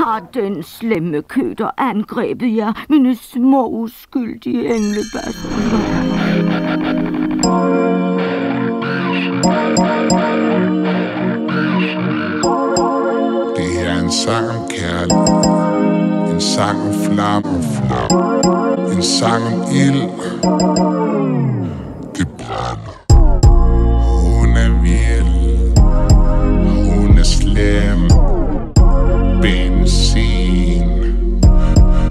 Har den slemme køter angrebet jer, mine små uskyldige englebasser? Det er en sang om kærlighed, en sang om flamme, en sang om ild. Det brænder. Hun er vild, hun er slem. Benzin,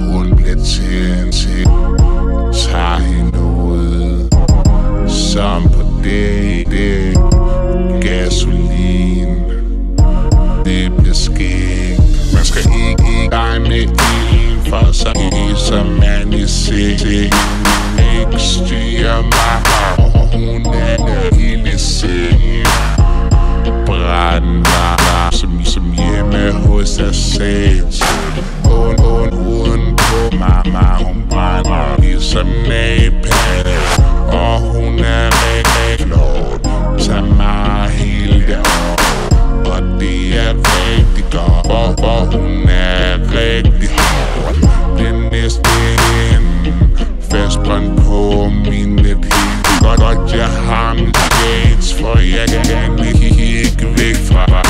hun bliver tændt til. Tager hende ud som på det gasolin. Det bliver skægt. Man skal ikke lege med ilden, for så isser man i sig. Ikke styre mig, og hun er ild i sengen. Brænder som hjemme hos os selv. Uden på mig, hun brænder ligesom napalm. Og hun er rigtig flot. Tag mig hele det år. Og det er rigtig godt, for hun er rigtig hård. Det næste en fastbrændt på mine pile. Godt jeg har min skates, for jeg kan ikke væk fra hende.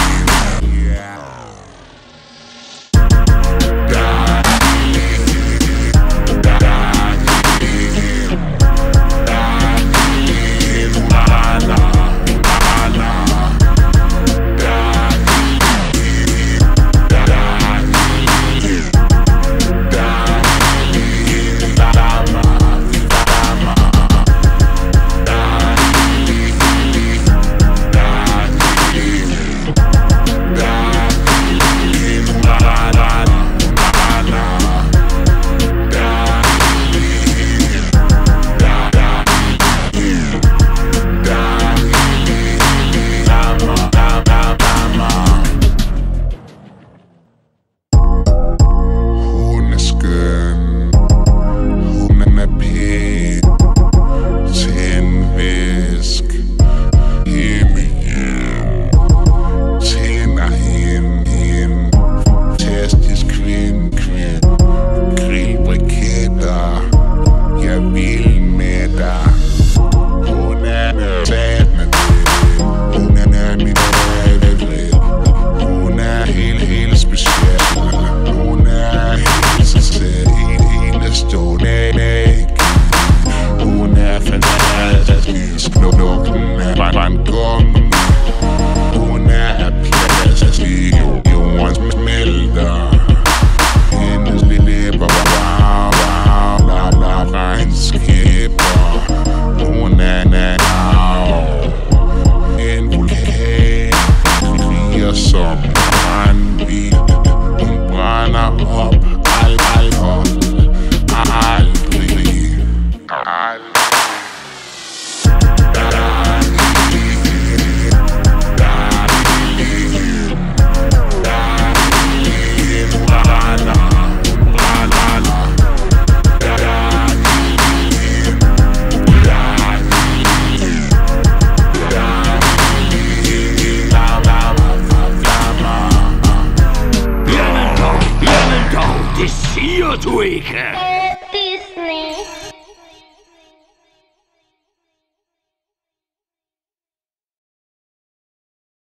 Det siger du ikke!